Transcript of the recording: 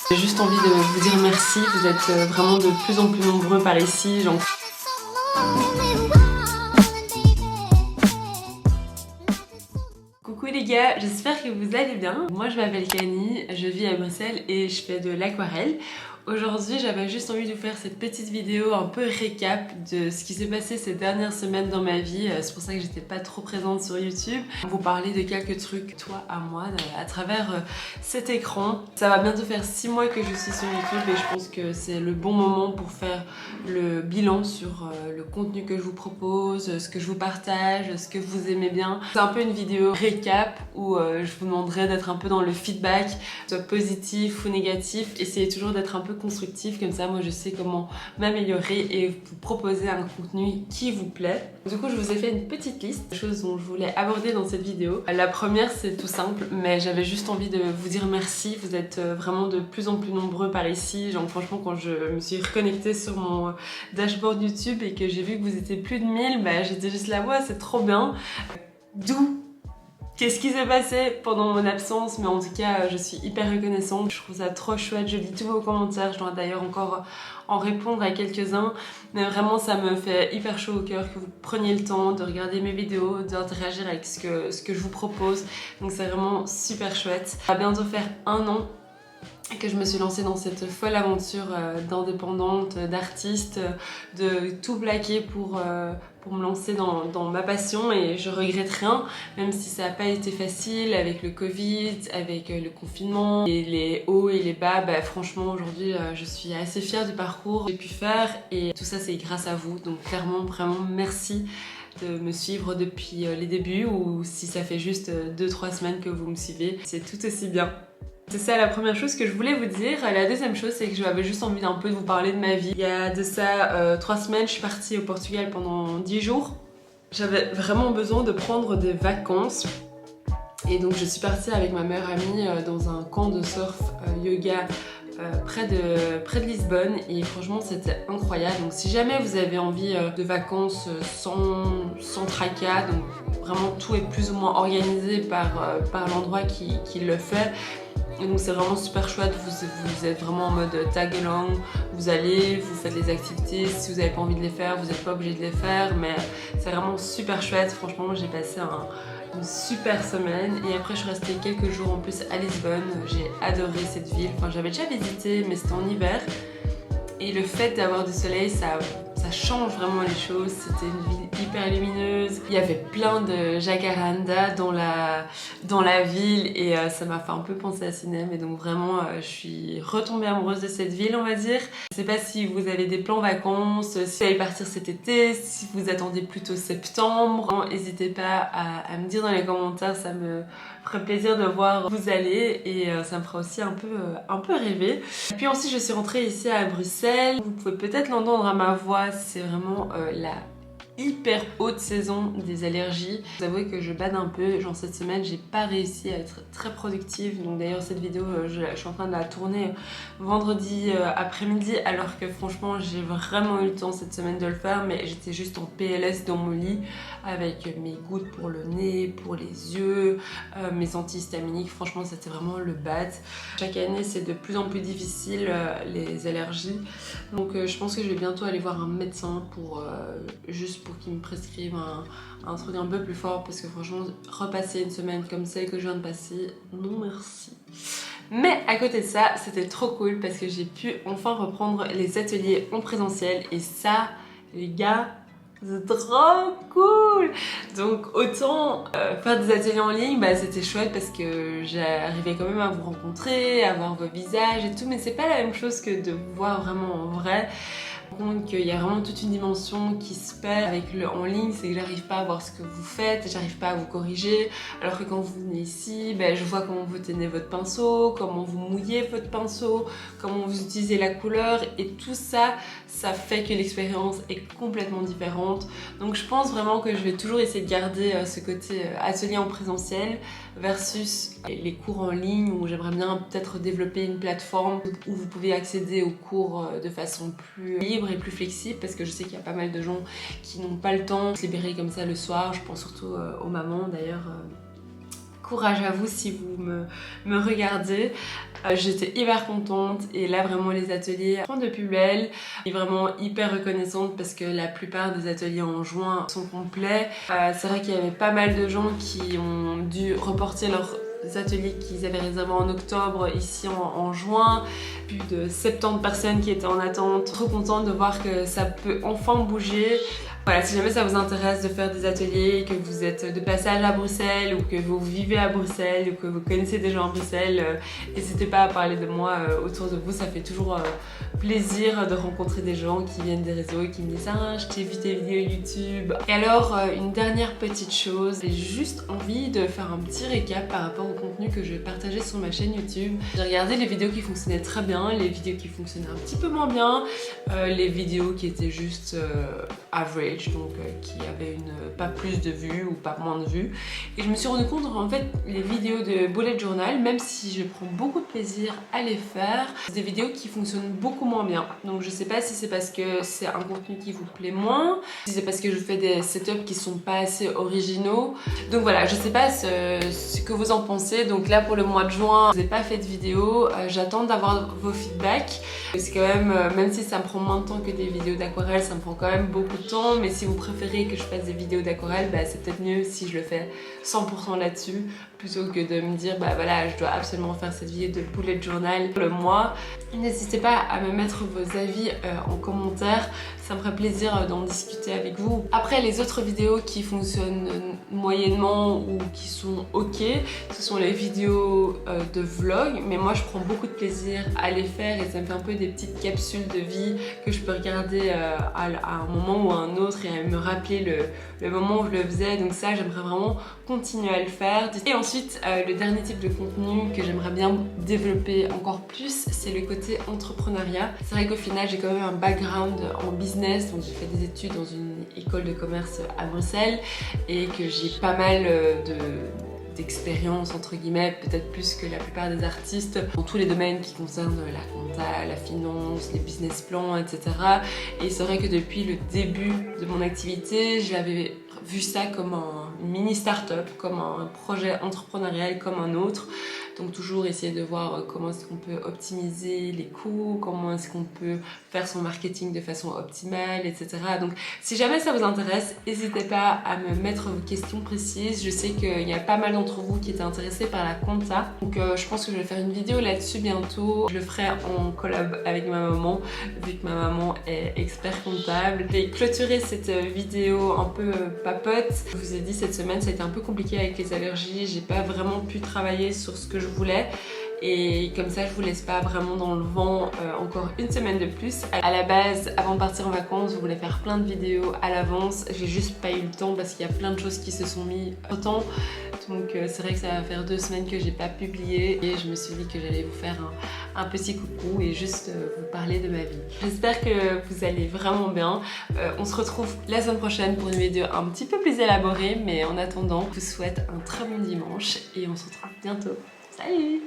J'ai juste envie de vous dire merci, vous êtes vraiment de plus en plus nombreux par ici. Coucou les gars, j'espère que vous allez bien. Moi je m'appelle Kani, je vis à Bruxelles et je fais de l'aquarelle. Aujourd'hui j'avais juste envie de vous faire cette petite vidéo un peu récap de ce qui s'est passé ces dernières semaines dans ma vie. C'est pour ça que j'étais pas trop présente sur YouTube. Vous parler de quelques trucs, toi à moi, à travers cet écran. Ça va bientôt faire 6 mois que je suis sur YouTube et je pense que c'est le bon moment pour faire le bilan sur le contenu que je vous propose, ce que je vous partage, ce que vous aimez bien. C'est un peu une vidéo récap où je vous demanderai d'être un peu dans le feedback, soit positif ou négatif. Essayez toujours d'être un peu constructif, comme ça moi je sais comment m'améliorer et vous proposer un contenu qui vous plaît. Du coup je vous ai fait une petite liste de choses dont je voulais aborder dans cette vidéo. La première c'est tout simple, mais j'avais juste envie de vous dire merci, vous êtes vraiment de plus en plus nombreux par ici. Genre franchement quand je me suis reconnectée sur mon dashboard YouTube et que j'ai vu que vous étiez plus de 1000, bah j'étais juste là, ouais c'est trop bien. D'où qu'est-ce qui s'est passé pendant mon absence, mais en tout cas je suis hyper reconnaissante, je trouve ça trop chouette, je lis tous vos commentaires, je dois d'ailleurs encore en répondre à quelques-uns, mais vraiment ça me fait hyper chaud au cœur que vous preniez le temps de regarder mes vidéos, d'interagir avec ce que je vous propose, donc c'est vraiment super chouette. Ça va bientôt faire 1 an que je me suis lancée dans cette folle aventure d'indépendante, d'artiste, de tout plaquer pour me lancer dans ma passion et je regrette rien, même si ça n'a pas été facile avec le Covid, avec le confinement et les hauts et les bas. Bah, franchement aujourd'hui je suis assez fière du parcours que j'ai pu faire et tout ça c'est grâce à vous, donc clairement vraiment merci de me suivre depuis les débuts ou si ça fait juste 2-3 semaines que vous me suivez, c'est tout aussi bien. C'est ça la première chose que je voulais vous dire. La deuxième chose c'est que j'avais juste envie d'un peu de vous parler de ma vie. Il y a de ça 3 semaines je suis partie au Portugal pendant 10 jours. J'avais vraiment besoin de prendre des vacances. Et donc je suis partie avec ma meilleure amie dans un camp de surf yoga près de Lisbonne et franchement c'était incroyable. Donc si jamais vous avez envie de vacances sans tracas, donc vraiment tout est plus ou moins organisé par l'endroit qui le fait. Et donc c'est vraiment super chouette, vous êtes vraiment en mode tag along, vous allez, vous faites les activités, si vous n'avez pas envie de les faire, vous n'êtes pas obligé de les faire, mais c'est vraiment super chouette. Franchement j'ai passé une super semaine et après je suis restée quelques jours en plus à Lisbonne. J'ai adoré cette ville, enfin j'avais déjà visité mais c'était en hiver et le fait d'avoir du soleil ça change vraiment les choses. C'était une ville hyper lumineuse, il y avait plein de jacaranda dans la ville et ça m'a fait un peu penser à Sinem et donc vraiment je suis retombée amoureuse de cette ville on va dire. Je sais pas si vous avez des plans vacances, si vous allez partir cet été, si vous attendez plutôt septembre, n'hésitez pas à me dire dans les commentaires, ça me ferait plaisir de voir où vous allez et ça me fera aussi un peu rêver. Et puis ensuite je suis rentrée ici à Bruxelles, vous pouvez peut-être l'entendre à ma voix, c'est vraiment la hyper haute saison des allergies. Vous avouez que je bade un peu, genre cette semaine j'ai pas réussi à être très productive, donc d'ailleurs cette vidéo je suis en train de la tourner vendredi après-midi alors que franchement j'ai vraiment eu le temps cette semaine de le faire, mais j'étais juste en PLS dans mon lit avec mes gouttes pour le nez, pour les yeux, mes antihistaminiques, franchement c'était vraiment le bad. Chaque année c'est de plus en plus difficile les allergies, donc je pense que je vais bientôt aller voir un médecin pour juste pour qu'il me prescrive un truc un peu plus fort parce que franchement repasser une semaine comme celle que je viens de passer, non merci. Mais à côté de ça c'était trop cool parce que j'ai pu enfin reprendre les ateliers en présentiel et ça les gars c'est trop cool. Donc autant faire des ateliers en ligne, bah, c'était chouette parce que j'arrivais quand même à vous rencontrer, à voir vos visages et tout, mais c'est pas la même chose que de vous voir vraiment en vrai. Compte qu'il y a vraiment toute une dimension qui se perd avec le en ligne, c'est que j'arrive pas à voir ce que vous faites, j'arrive pas à vous corriger, alors que quand vous venez ici, ben, je vois comment vous tenez votre pinceau, comment vous mouillez votre pinceau, comment vous utilisez la couleur et tout ça, ça fait que l'expérience est complètement différente. Donc je pense vraiment que je vais toujours essayer de garder ce côté atelier en présentiel versus les cours en ligne où j'aimerais bien peut-être développer une plateforme où vous pouvez accéder aux cours de façon plus libre et plus flexible parce que je sais qu'il y a pas mal de gens qui n'ont pas le temps de se libérer comme ça le soir. Je pense surtout aux mamans d'ailleurs courage à vous si vous me regardez. J'étais hyper contente et là vraiment les ateliers font de plus belle. Je suis vraiment hyper reconnaissante parce que la plupart des ateliers en juin sont complets. C'est vrai qu'il y avait pas mal de gens qui ont dû reporter leurs ateliers qu'ils avaient réservés en octobre ici en juin. Plus de 70 personnes qui étaient en attente. Trop contente de voir que ça peut enfin bouger. Voilà, si jamais ça vous intéresse de faire des ateliers, que vous êtes de passage à Bruxelles ou que vous vivez à Bruxelles ou que vous connaissez des gens à Bruxelles, n'hésitez pas à parler de moi autour de vous, ça fait toujours plaisir de rencontrer des gens qui viennent des réseaux et qui me disent « Ah, je t'ai vu tes vidéos YouTube ». Et alors, une dernière petite chose, j'ai juste envie de faire un petit récap par rapport au contenu que je vais partager sur ma chaîne YouTube. J'ai regardé les vidéos qui fonctionnaient très bien, les vidéos qui fonctionnaient un petit peu moins bien, les vidéos qui étaient juste average, donc qui avaient pas plus de vues ou pas moins de vues. Et je me suis rendu compte en fait les vidéos de bullet journal, même si je prends beaucoup de plaisir à les faire, c'est des vidéos qui fonctionnent beaucoup moins bien. Donc je sais pas si c'est parce que c'est un contenu qui vous plaît moins, si c'est parce que je fais des setups qui sont pas assez originaux. Donc voilà, je sais pas ce que vous en pensez. Donc là pour le mois de juin, je n'ai pas fait de vidéo, j'attends d'avoir vos feedbacks. C'est quand même si ça me prend moins de temps que des vidéos d'aquarelle, ça me prend quand même beaucoup de temps. Mais si vous préférez que je fasse des vidéos d'aquarelle, bah, c'est peut-être mieux si je le fais 100% là-dessus plutôt que de me dire bah voilà, je dois absolument faire cette vidéo de bullet journal pour le mois. N'hésitez pas à me mettre vos avis en commentaire, ça me ferait plaisir d'en discuter avec vous. Après, les autres vidéos qui fonctionnent moyennement ou qui sont ok, ce sont les vidéos de vlog, mais moi je prends beaucoup de plaisir à les faire et ça me fait un peu des petites capsules de vie que je peux regarder à un moment ou à un autre et à me rappeler le moment où je le faisais. Donc ça, j'aimerais vraiment continuer à le faire. Et ensuite, le dernier type de contenu que j'aimerais bien développer encore plus, c'est le côté entrepreneuriat. C'est vrai qu'au final, j'ai quand même un background en business, donc j'ai fait des études dans une école de commerce à Bruxelles et que j'ai pas mal d'expérience entre guillemets, peut-être plus que la plupart des artistes dans tous les domaines qui concernent la compta, la finance, les business plans, etc. Et c'est vrai que depuis le début de mon activité, j'avais vu ça comme une mini start-up, comme un projet entrepreneurial comme un autre. Donc toujours essayer de voir comment est-ce qu'on peut optimiser les coûts, comment est-ce qu'on peut faire son marketing de façon optimale, etc. Donc si jamais ça vous intéresse, n'hésitez pas à me mettre vos questions précises. Je sais qu'il y a pas mal d'entre vous qui étaient intéressés par la compta. Donc je pense que je vais faire une vidéo là-dessus bientôt. Je le ferai en collab avec ma maman, vu que ma maman est expert comptable. Je vais clôturer cette vidéo un peu papote. Je vous ai dit, cette semaine ça a été un peu compliqué avec les allergies. J'ai pas vraiment pu travailler sur ce que je voulais et comme ça je vous laisse pas vraiment dans le vent encore une semaine de plus. À la base, avant de partir en vacances, je voulais faire plein de vidéos à l'avance, j'ai juste pas eu le temps parce qu'il y a plein de choses qui se sont mis au temps. Donc c'est vrai que ça va faire 2 semaines que j'ai pas publié et je me suis dit que j'allais vous faire un petit coucou et juste vous parler de ma vie. J'espère que vous allez vraiment bien. On se retrouve la semaine prochaine pour une vidéo un petit peu plus élaborée, mais en attendant, je vous souhaite un très bon dimanche et on se retrouve bientôt. Salut!